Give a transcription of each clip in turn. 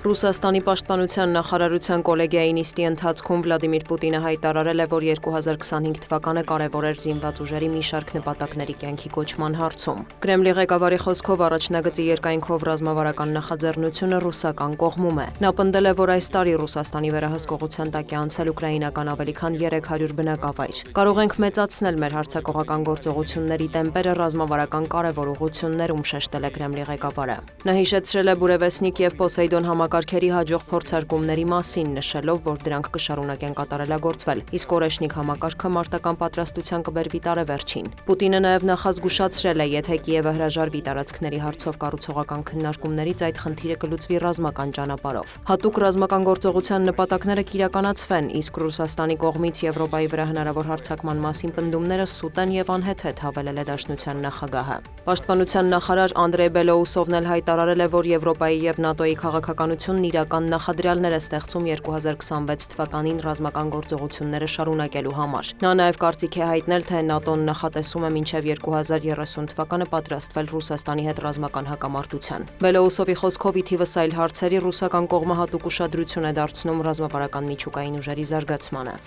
Ռուսաստանի պաշտպանության նախարարության կոլեգիայի նիստի ընթացքում Վլադիմիր Պուտինը հայտարարել է, որ 2025 թվականը կարևոր էր զինված ուժերի մի շարք նպատակների կյանքի կոչման հարցում։ Կրեմլի ղեկավարի խոսքով առաջնագծի երկայնքով ռազմավարական նախաձեռնությունը ռուսական կողմում է։ Նա պնդել է, որ այս տարի Ռուսաստանի վերահսկողության տակ է անցել ուկրաինական ավելի քան 300 բնակավայր։ Կարող ենք մեծացնել մեր հարձակողական գործողությունների տեմպերը ռազմավարական կարևոր ուղղություններում, շեշտել է Կրեմլի ղեկավարը։ Նա հիշեցրել է Բուրևեսնիկ եւ Պոսեյդոն համակարգերի հաջող փորձարկումների մասին, նշելով, որ դրանք կշարունակեն կատարելագործվել, իսկ Օրեշնիկ համակարգը մարտական պատրաստության կբերվի տարեվերջին։ Պուտինը նաև նախազգուշացրել է, եթե Կիևը հրաժարվի տարածքների հարցով կառուցողական քննարկումներից, այդ խնդիրը կլուծվի ռազմական ճանապարհով։ Հատուկ ռազմական գործողության նպատակները կիրականացվեն, իսկ Ռուսաստանի կողմից Եվրոպայի վրա հնարավոր հարձակման մասին պնդումները սուտ են եւ անհեթեթ, հավելել է Դաշնության նախագահը։ Պաշտպանության նախարար Անդրեյ Բելոուսովն էլ հայտարարել է, որ Եվրոպայի եւ ՆԱՏՕ-ի քաղաքականությունն իրական նախադրյալներ է ստեղծում 2026 թվականին ռազմական գործողությունները շարունակելու համար։ Նա նաև կարծիք է հայտնել, թե ՆԱՏՕ-ն նախատեսում է մինչև 2030 թվականը պատրաստվել Ռուսաստանի հետ ռազմական հակամարտության։ Բելոուսովի խոսքով ի թիվս այլ հարցերի ռուսական կողմը հատուկ ուշադրություն է դարձնում ռազմավարական միջուկային ուժերի զարգացմանը։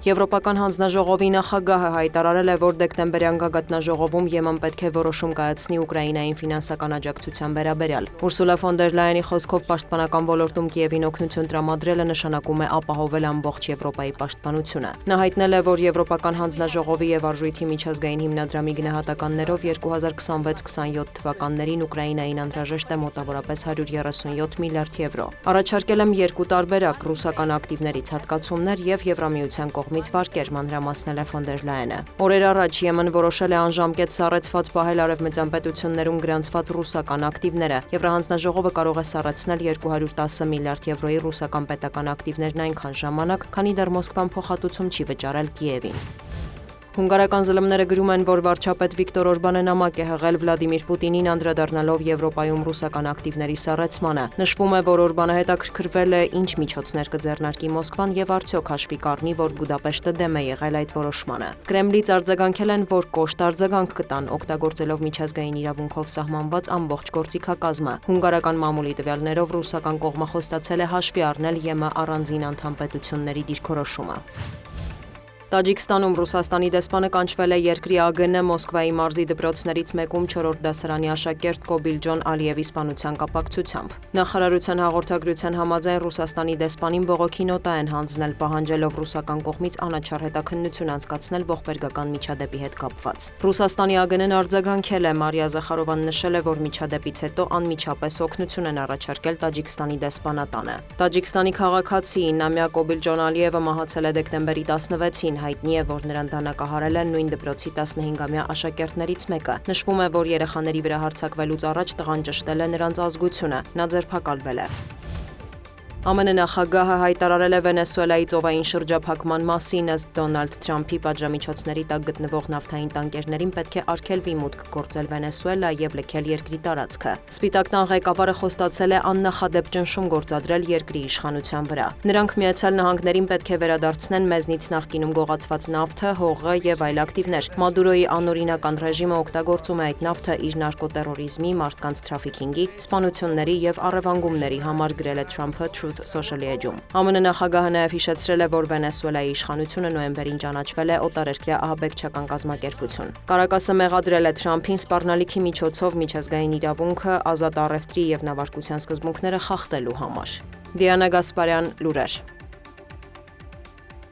Եվրոպական հանձնաժողովի նախագահը հայտարարել է, որ դեկտեմբերյան գագաթնաժողովում ԵՄ պետք է որոշում կայացնի Ուկրաինային ֆինանսական աջակցության վերաբերյալ։ Ուրսուլա ֆոն դեր Լայենի խոսքով պաշտպանական ոլորտում Կիևին օգնություն տրամադրելը նշանակում է ապահովել ամբողջ Եվրոպայի պաշտպանությունը։ Նա հայտնել է, որ Եվրոպական հանձնաժողովի եւ Արժույթի միջազգային հիմնադրամի գնահատականներով 2026-27 թվականներին Ուկրաինային անհրաժեշտ է մոտավորապես 137 միլիարդ եվրո։ Առաջարկել եմ երկու տարբերակ՝ ռուսական ակտիվներից հատկացումներ եւ Եվրամիության կողմից վարկեր, մանրամասնել է ֆոն դեր Լայենը։ Օրեր առաջ ԵՄ-ն որոշել է անժամկետ սառեցված պահել արևմտյան պետություններում գրանցված ռուսական ակտիվները։ Եվրահանձնաժողովը կարող է սառեցնել 210 միլիարդ եվրոյի ռուսական պետական ակտիվներն այնքան ժամանակ, քանի դեռ Մոսկվան փոխհատուցում չի վճարել Կիևին։ Հունգարական զլմները գրում են, որ վարչապետ Վիկտոր Օրբանը նամակ է հղել Վլադիմիր Պուտինին անդրադառնալով Եվրոպայում ռուսական ակտիվների սառեցմանը։ Նշվում է, որ Օրբանը հետաքրքրվել է ինչ միջոցներ կձեռնարկի Մոսկվան եւ արդյոք հաշվի կառնի, որ Բուդապեշտը դեմ է եղել այդ որոշմանը։ Կրեմլից արձագանքել են, որ կոշտ արձագանք կտան, օգտագործելով միջազգային իրավունքով սահմանված ամբողջ գործիքակազմը։ Հունգարական մամուլի տվյալներով ռուսական կողմը խոստացել է հաշվի առնել ԵՄ առանձին անդամ պետությունների դիրքորոշումը։ Տաջիկստանում Ռուսաստանի դեսպանը կանչվել է երկրի ԱԳՆ Մոսկվայի մարզի դպրոցներից մեկում 4-րդ դասարանի աշակերտ Կոբիլջոն Ալիևի սպանության կապակցությամբ։ Նախարարության հաղորդագրության համաձայն Ռուսաստանի դեսպանին բողոքի նոտա են հանձնել, պահանջելով ռուսական կողմից անաչառ հետաքննություն անցկացնել ողբերգական միջադեպի հետ կապված։ Ռուսաստանի ԱԳՆ-ն արձագանքել է, Մարիա Զախարովան նշել է, որ միջադեպից հետո անմիջապես օգնություն են առաջարկել Տաջիկստանի դեսպանատանը։ Տաջիկստանի քաղաքացի Նամիա Կոբիլջոն Ալիևը մահացել է դեկտեմբերի 16-ին։ Հայտնի է, որ նրան դանակահարել են նույն դպրոցի 15-ամյա աշակերտներից մեկը։ Նշվում է, որ երեխաների վրա հարձակվելուց առաջ տղան ճշտել է նրանց ազգությունը։ Նա ձերբակալվել է։ ԱՄՆ նախագահը հայտարարել է Վենեսուելայի ծովային շրջափակման մասին, ըստ Դոնալդ Թրամփի պատժամիջոցների տակ գտնվող նավթային տանկերներին պետք է արգելվի մուտք գործել Վենեսուելա եւ լքել երկրի տարածքը։ Սպիտակ տան ղեկավարը խոստացել է աննախադեպ ճնշում գործադրել երկրի իշխանության վրա։ Նրանք Միացյալ Նահանգներին պետք է վերադարձնեն մեզնից նախկինում գողացված նավթը, հողը եւ այլ ակտիվներ։ Մադուրոյի անօրինական ռեժիմը օգտագործում է այդ նավթը իր նարկոտերորիզմի, մարդկանց թրաֆիքինգի, սպանությունների եւ առևանգումների համար, գրել է Թրամփը Social էջում։ ԱՄՆ նախագահը նաև հիշեցրել է, որ Վենեսուելայի իշխանությունը նոյեմբերին ճանաչվել է օտարերկրյա ահաբեկչական կազմակերպություն։ Կարակասը մեղադրել է Թրամփին սպառնալիքի միջոցով միջազգային իրավունքը, ազատ առևտրի եւ նավարկության սկզբունքները խախտելու համար։ Դիանա Գասպարյան, լուրեր։